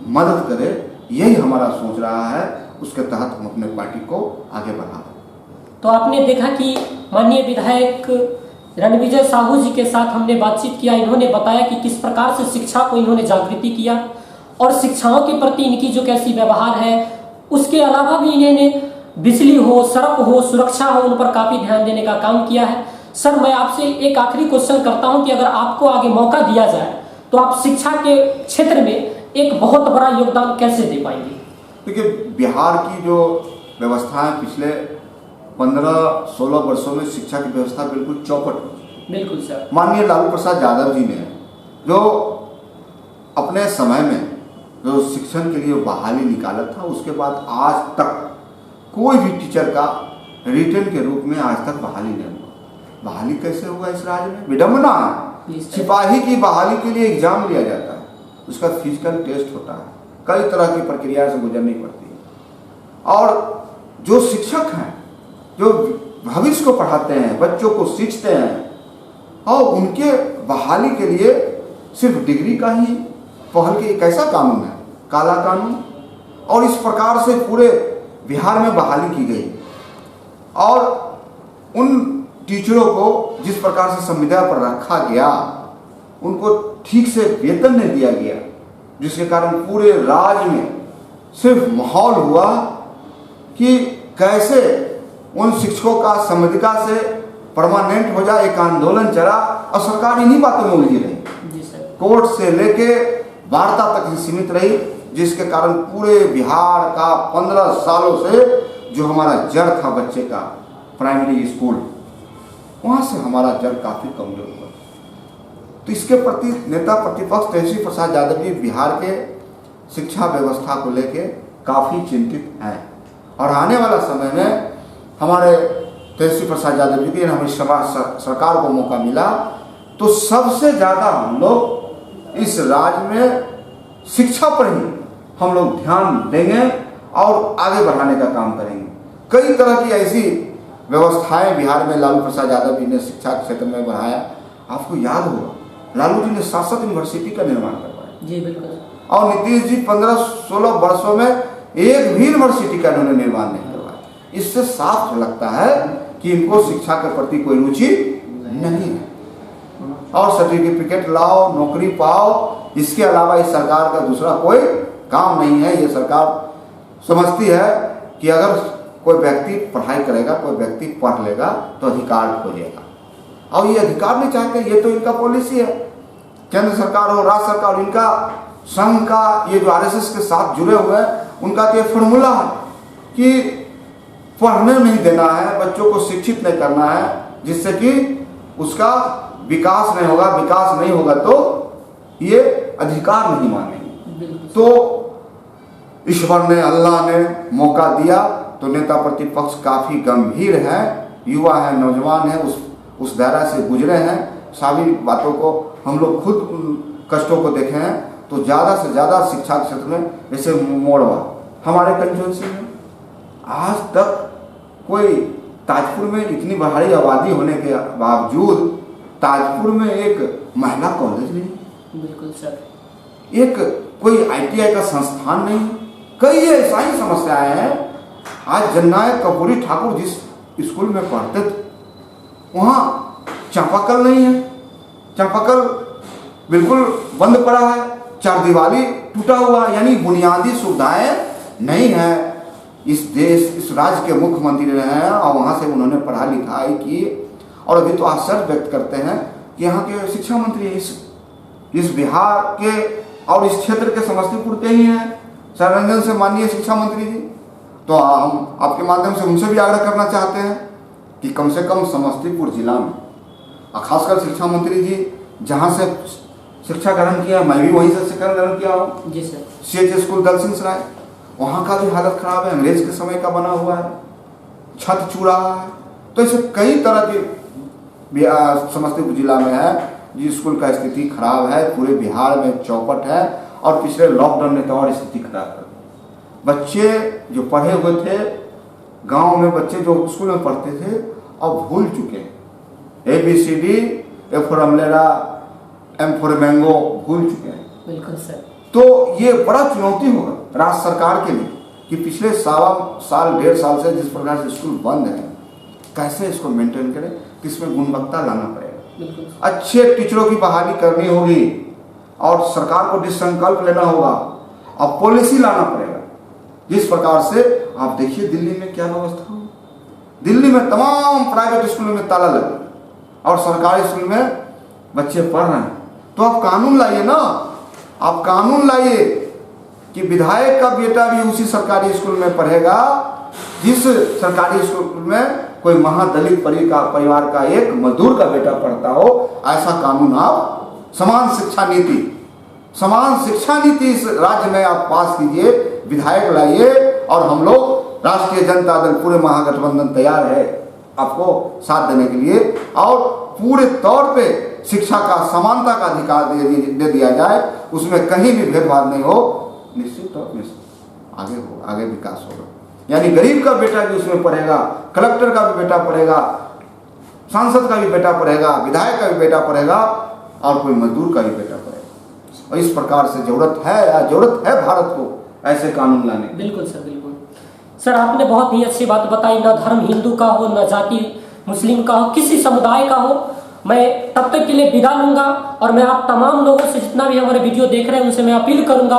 मदद करे। यही हमारा सोच रहा है, उसके तहत हम अपने पार्टी को आगे बढ़ा। तो आपने देखा कि माननीय विधायक रणविजय साहू जी के साथ हमने बातचीत किया, इन्होंने बताया कि किस प्रकार से शिक्षा को इन्होंने जागृति किया और शिक्षाओं के प्रति इनकी जो कैसी व्यवहार है, उसके अलावा भी इन्होंने बिजली हो, सड़क हो, सुरक्षा हो, उन पर काफी ध्यान देने का काम किया है। सर मैं आपसे एक आखिरी क्वेश्चन करता हूं कि अगर आपको आगे मौका दिया जाए तो आप शिक्षा के क्षेत्र में एक बहुत बड़ा योगदान कैसे दे पाएंगे? देखिए, बिहार की जो व्यवस्था है पिछले 15-16 वर्षों में शिक्षा की व्यवस्था बिल्कुल चौपट हो चुकी है। बिल्कुल सर। माननीय लालू प्रसाद यादव जी ने जो अपने समय में जो शिक्षण के लिए बहाली निकाला था, उसके बाद आज तक कोई भी टीचर का रिटर्न के रूप में आज तक बहाली नहीं हुआ। बहाली कैसे हुआ इस राज्य में? विडम्बना है। सिपाही की बहाली के लिए एग्जाम लिया जाता है, उसका फिजिकल टेस्ट होता है, कई तरह की प्रक्रिया से गुजरनी पड़ती है। और जो शिक्षक हैं, जो भविष्य को पढ़ाते हैं, बच्चों को सीखते हैं, और उनके बहाली के लिए सिर्फ डिग्री का ही पहल के एक ऐसा कानून है, काला कानून, और इस प्रकार से पूरे बिहार में बहाली की गई। और उन टीचरों को जिस प्रकार से संविदा पर रखा गया, उनको ठीक से वेतन नहीं दिया गया, जिसके कारण पूरे राज्य में सिर्फ माहौल हुआ कि कैसे उन शिक्षकों का संविदा से परमानेंट हो जाए। एक आंदोलन चला और सरकार इन्हीं बातों में उलझी रही, कोर्ट से लेके वार्ता तक सीमित रही, जिसके कारण पूरे बिहार का 15 सालों से जो हमारा जड़ था बच्चे का प्राइमरी स्कूल, वहाँ से हमारा जड़ काफ़ी कमजोर हुआ। तो इसके प्रति नेता प्रतिपक्ष तेजस्वी प्रसाद यादव जी बिहार के शिक्षा व्यवस्था को लेके काफ़ी चिंतित हैं। और आने वाला समय में हमारे तेजस्वी प्रसाद यादव जी की हमें सरकार को मौका मिला तो सबसे ज़्यादा हम लोग इस राज्य में शिक्षा पर ही हम लोग ध्यान देंगे और आगे बढ़ाने का काम करेंगे। कई तरह की ऐसी व्यवस्थाएं बिहार में लालू प्रसाद यादव जी ने शिक्षा के क्षेत्र में बढ़ाया। आपको याद होगा, लालू जी ने 7 यूनिवर्सिटी का निर्माण करवाया। जी बिल्कुल। और नीतीश जी 15-16 वर्षों में एक भी यूनिवर्सिटी का उन्होंने निर्माण नहीं करवाया। इससे साफ लगता है कि इनको शिक्षा के प्रति कोई रुचि नहीं है। और सर्टिफिकेट लाओ, नौकरी पाओ, इसके अलावा इस सरकार का दूसरा कोई काम नहीं है। ये सरकार समझती है कि अगर कोई व्यक्ति पढ़ाई करेगा, कोई व्यक्ति पढ़ लेगा तो अधिकार खोजेगा, और ये अधिकार नहीं चाहते। ये तो इनका पॉलिसी है, केंद्र सरकार हो, राज्य सरकार, इनका संघ का ये जो आरएसएस के साथ जुड़े हुए हैं, उनका तो ये फॉर्मूला है कि पढ़ने नहीं देना है, बच्चों को शिक्षित नहीं करना है, जिससे कि उसका विकास नहीं होगा। विकास नहीं होगा तो ये अधिकार नहीं मानेंगे। तो ईश्वर ने, अल्लाह ने मौका दिया तो नेता प्रतिपक्ष काफ़ी गंभीर है, युवा है, नौजवान है, उस दायरा से गुजरे हैं। सारी बातों को हम लोग खुद कष्टों को देखे हैं। तो ज़्यादा से ज़्यादा शिक्षा के क्षेत्र में, जैसे मोड़वा हमारे कंस्टिट्यूंसी में आज तक कोई, ताजपुर में इतनी भारी आबादी होने के बावजूद ताजपुर में एक महिला कॉलेज नहीं, बिल्कुल सर, एक कोई आईटीआई का संस्थान नहीं। कई ऐसा ही समस्याएं हैं। आज जननायक कपूरी ठाकुर जिस स्कूल में पढ़ते थे वहाँ चापाकल नहीं है, चापाकल बिल्कुल बंद पड़ा है, चारदीवारी टूटा हुआ, यानी बुनियादी सुविधाएं नहीं है। इस देश, इस राज्य के मुख्यमंत्री रहे हैं और वहाँ से उन्होंने पढ़ा लिखाई की, और अभी तो आश्चर्य व्यक्त करते हैं कि यहाँ के शिक्षा मंत्री इस बिहार के और इस क्षेत्र के समस्तीपुर के ही हैं, शरणरंजन से माननीय शिक्षा मंत्री जी। तो हम आपके माध्यम से उनसे भी आग्रह करना चाहते हैं कि कम से कम समस्तीपुर जिला में, और खासकर शिक्षा मंत्री जी जहाँ से शिक्षा ग्रहण किया, मैं भी वहीं से शिक्षा ग्रहण किया हूँ। जी सर। CH स्कूल दलसिंह सराय, वहाँ का भी हालत खराब है, अंग्रेज के समय का बना हुआ है, छत चूड़ा है। तो ऐसे कई तरह के समस्तीपुर जिला में है जिस स्कूल का स्थिति खराब है, पूरे बिहार में चौपट है। और पिछले लॉकडाउन में तो और स्थिति खराब है। बच्चे जो पढ़े हुए थे, गांव में बच्चे जो स्कूल में पढ़ते थे, अब भूल चुके हैं। ABCD, A for umbrella, M for mango भूल चुके हैं। बिल्कुल सर। तो ये बड़ा चुनौती होगा राज्य सरकार के लिए कि पिछले 1.25 साल से जिस प्रकार से स्कूल बंद है, कैसे इसको मेंटेन करें, किसमें गुणवत्ता लाना पड़ेगा। अच्छे टीचरों की बहाली करनी होगी और सरकार को संकल्प लेना होगा और पॉलिसी लाना पड़ेगा। जिस प्रकार से आप देखिए दिल्ली में क्या व्यवस्था हो, दिल्ली में तमाम प्राइवेट स्कूलों में ताला लगा और सरकारी स्कूल में बच्चे पढ़ रहे हैं। तो आप कानून लाइए ना, आप कानून लाइए कि विधायक का बेटा भी उसी सरकारी स्कूल में पढ़ेगा जिस सरकारी स्कूल में कोई महादलित परिवार का एक मजदूर का बेटा पढ़ता हो। ऐसा कानून आप समान शिक्षा नीति इस राज्य में आप पास कीजिए, विधायक लाइए और हम लोग राष्ट्रीय जनता दल पूरे महागठबंधन तैयार है आपको साथ देने के लिए, और पूरे तौर पे शिक्षा का समानता का अधिकार दे दिया जाए, उसमें कहीं भी भेदभाव नहीं हो, निश्चित तौर पे आगे विकास होगा। यानी गरीब का बेटा भी उसमें पढ़ेगा, कलेक्टर का भी बेटा पढ़ेगा, सांसद का भी बेटा पढ़ेगा, विधायक का भी बेटा पढ़ेगा, और कोई मजदूर का भी बेटा पढ़ेगा। और इस प्रकार से जरूरत है भारत को ऐसे कानून लाने की। बिल्कुल सर, बिल्कुल सर, आपने बहुत ही अच्छी बात बताई। ना धर्म हिंदू का हो, ना जाति मुस्लिम का हो, किसी समुदाय का हो। मैं तब तक के लिए विदा लूंगा, और मैं आप तमाम लोगों से, जितना भी हमारे वीडियो देख रहे हैं, उनसे मैं अपील करूंगा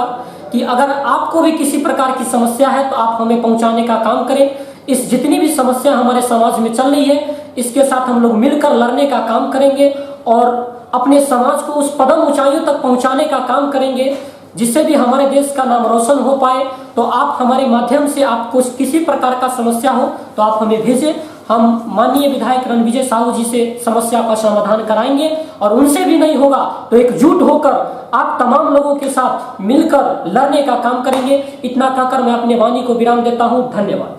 कि अगर आपको भी किसी प्रकार की समस्या है तो आप हमें पहुंचाने का काम करें। इस जितनी भी समस्या हमारे समाज में चल रही है, इसके साथ हम लोग मिलकर लड़ने का काम करेंगे और अपने समाज को उस पदम ऊंचाइयों तक पहुंचाने का काम करेंगे जिससे भी हमारे देश का नाम रोशन हो पाए। तो आप हमारे माध्यम से, आपको किसी प्रकार का समस्या हो तो आप हमें भेजें। हम माननीय विधायक रणविजय साहू जी से समस्या का समाधान कराएंगे, और उनसे भी नहीं होगा तो एकजुट होकर आप तमाम लोगों के साथ मिलकर लड़ने का काम करेंगे। इतना कहकर मैं अपने वाणी को विराम देता हूं। धन्यवाद।